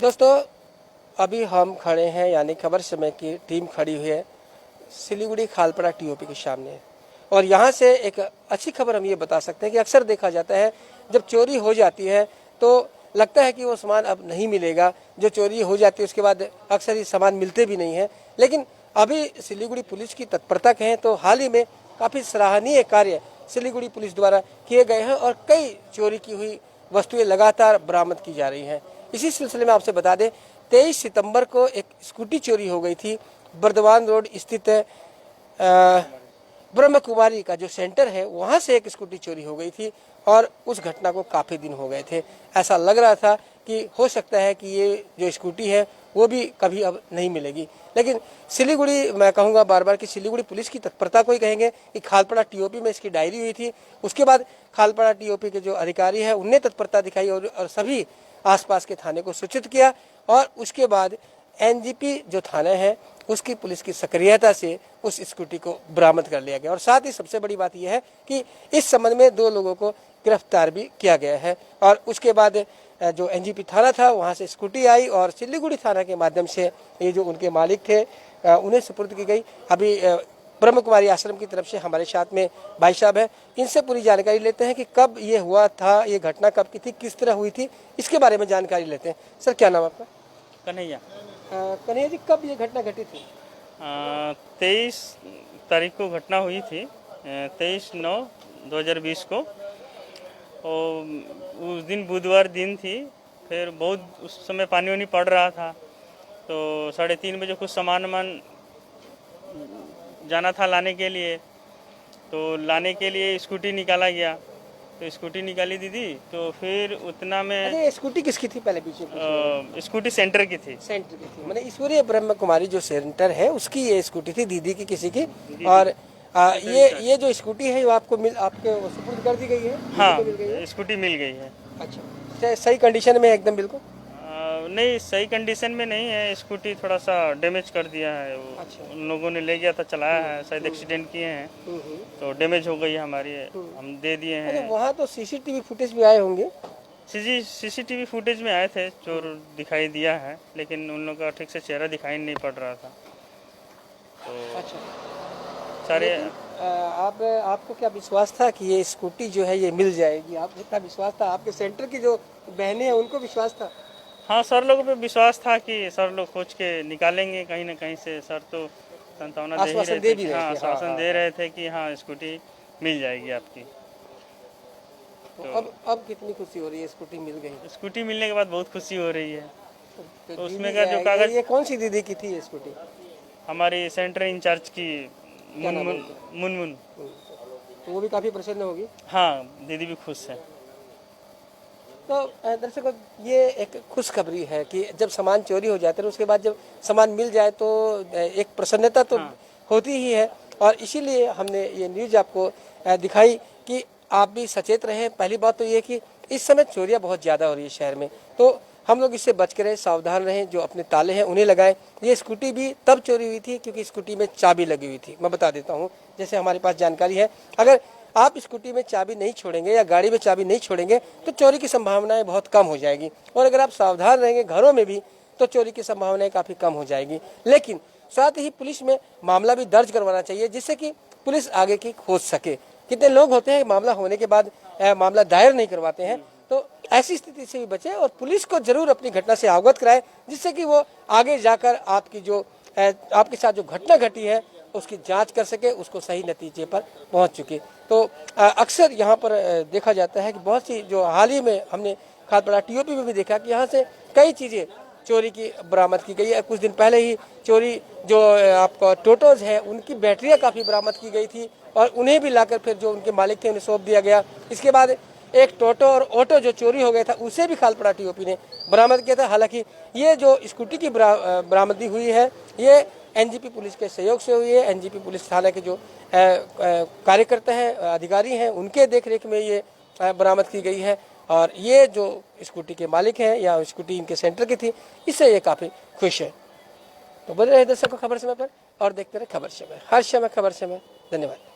दोस्तों, अभी हम खड़े हैं यानी खबर समय की टीम खड़ी हुई है सिलीगुड़ी खालपड़ा टीओपी के सामने। और यहाँ से एक अच्छी खबर हम ये बता सकते हैं कि अक्सर देखा जाता है जब चोरी हो जाती है तो लगता है कि वो सामान अब नहीं मिलेगा। जो चोरी हो जाती है उसके बाद अक्सर ये सामान मिलते भी नहीं है। लेकिन अभी सिलीगुड़ी पुलिस की तत्परता कहें तो हाल ही में काफ़ी सराहनीय कार्य सिलीगुड़ी पुलिस द्वारा किए गए हैं और कई चोरी की हुई वस्तुएं लगातार बरामद की जा रही हैं। इसी सिलसिले में आपसे बता दें, 23 सितंबर को एक स्कूटी चोरी हो गई थी। बर्दवान रोड स्थित ब्रह्म कुमारी का जो सेंटर है वहाँ से एक स्कूटी चोरी हो गई थी और उस घटना को काफ़ी दिन हो गए थे। ऐसा लग रहा था कि हो सकता है कि ये जो स्कूटी है वो भी कभी अब नहीं मिलेगी। लेकिन सिलीगुड़ी, मैं कहूँगा बार बार कि सिलीगुड़ी पुलिस की तत्परता को ही कहेंगे कि खालपड़ा टीओपी में इसकी डायरी हुई थी। उसके बाद खालपड़ा टीओपी के जो अधिकारी हैं उनने तत्परता दिखाई और सभी आसपास के थाने को सूचित किया और उसके बाद एनजीपी जो थाना है उसकी पुलिस की सक्रियता से उस स्कूटी को बरामद कर लिया गया। और साथ ही सबसे बड़ी बात यह है कि इस संबंध में 2 लोगों को गिरफ्तार भी किया गया है। और उसके बाद जो एनजीपी थाना था वहां से स्कूटी आई और सिलीगुड़ी थाना के माध्यम से ये जो उनके मालिक थे उन्हें सुपुर्द की गई। अभी ब्रह्म कुमारी आश्रम की तरफ से हमारे साथ में भाई साहब है, इनसे पूरी जानकारी लेते हैं कि कब ये हुआ था, ये घटना कब की थी, किस तरह हुई थी, इसके बारे में जानकारी लेते हैं। सर, क्या नाम आपका? कन्हैया। कन्हैया जी, कब ये घटना घटी थी? 23 तारीख को घटना हुई थी, 23/9/2020 को। और उस दिन बुधवार दिन थी। फिर बहुत उस समय पानी वानी पड़ रहा था तो 3:30 बजे कुछ सामान जाना था लाने के लिए। तो लाने के लिए स्कूटी निकाला गया, तो स्कूटी निकाली दीदी। तो फिर उतना में अरे स्कूटी किसकी थी पहले पीछे? स्कूटी सेंटर की थी। सेंटर की थी, मैंने ईश्वरीय ब्रह्म कुमारी जो सेंटर है उसकी ये स्कूटी थी, दीदी की किसी की। और ये जो स्कूटी है वो आपके सुपुर्द कर दी गई है? हाँ, मिल गई है? स्कूटी मिल गई है। अच्छा, सही कंडीशन में एकदम बिल्कुल? नहीं, सही कंडीशन में नहीं है। स्कूटी थोड़ा सा डैमेज कर दिया है वो। अच्छा। उन लोगों ने ले गया था, चलाया है, शायद एक्सीडेंट किए हैं तो डैमेज हो गई है हमारी। हम दे दिए हैं। वहाँ तो सीसीटीवी फुटेज भी आए होंगे? सीसीटीवी फुटेज में आए थे, चोर दिखाई दिया है, लेकिन उन लोगों का ठीक से चेहरा दिखाई नहीं पड़ रहा था। तो अच्छा, सारे आपको क्या विश्वास था कि ये स्कूटी जो है ये मिल जाएगी? आपको इतना विश्वास था? आपके सेंटर की जो बहनें हैं उनको विश्वास था? हाँ, सर लोगों पे विश्वास था कि सर लोग खोज के निकालेंगे कहीं ना कहीं से। सर तो संतावना दे ही रहे थे। हाँ, आश्वासन दे रहे थे कि हाँ स्कूटी मिल जाएगी आपकी। तो अब कितनी खुशी हो रही है, स्कूटी मिल गई? स्कूटी मिलने के बाद बहुत खुशी हो रही है। तो उसमें का जो कागज, ये कौन सी दीदी की थी ये स्कूटी? हमारी सेंटर इंचार्ज की मुनमुन। तो वो भी काफी प्रसन्न होगी। हाँ, दीदी भी खुश है। तो दर्शकों, ये एक खुशखबरी है कि जब सामान चोरी हो जाता है उसके बाद जब सामान मिल जाए तो एक प्रसन्नता तो होती ही है। और इसीलिए हमने ये न्यूज़ आपको दिखाई कि आप भी सचेत रहें। पहली बात तो ये कि इस समय चोरियां बहुत ज़्यादा हो रही है शहर में, तो हम लोग इससे बच के रहें, सावधान रहें। जो अपने ताले हैं उन्हें लगाएं। ये स्कूटी भी तब चोरी हुई थी क्योंकि स्कूटी में चाबी लगी हुई थी। मैं बता देता हूँ, जैसे हमारे पास जानकारी है, अगर आप स्कूटी में चाबी नहीं छोड़ेंगे या गाड़ी में चाबी नहीं छोड़ेंगे तो चोरी की संभावनाएं बहुत कम हो जाएगी। और अगर आप सावधान रहेंगे घरों में भी तो चोरी की संभावनाएं काफ़ी कम हो जाएगी। लेकिन साथ ही पुलिस में मामला भी दर्ज करवाना चाहिए जिससे कि पुलिस आगे की खोज सके। कितने लोग होते हैं मामला होने के बाद मामला दायर नहीं करवाते हैं, तो ऐसी स्थिति से भी बचे और पुलिस को जरूर अपनी घटना से अवगत कराए जिससे कि वो आगे जाकर आपके साथ जो घटना घटी है उसकी जांच कर सके, उसको सही नतीजे पर पहुंच चुके। तो अक्सर यहाँ पर देखा जाता है कि बहुत सी जो हाल ही में हमने खालपड़ा टीओपी में भी देखा कि यहाँ से कई चीज़ें चोरी की बरामद की गई है। कुछ दिन पहले ही चोरी जो आपका टोटोज है उनकी बैटरियाँ काफ़ी बरामद की गई थी और उन्हें भी लाकर फिर जो उनके मालिक थे उन्हें सौंप दिया गया। इसके बाद एक टोटो और ऑटो जो चोरी हो गया था उसे भी खालपड़ा टीओपी ने बरामद किया था। हालांकि ये जो स्कूटी की बरामदी हुई है ये एनजीपी पुलिस के सहयोग से हुई है। एनजीपी पुलिस थाना के जो कार्यकर्ता हैं, अधिकारी हैं, उनके देखरेख में ये बरामद की गई है। और ये जो स्कूटी के मालिक हैं या स्कूटी इनके सेंटर की थी, इससे ये काफ़ी खुश है। तो बने रहे दर्शकों खबर समय पर और देखते रहे खबर समय, हर समय खबर समय। धन्यवाद।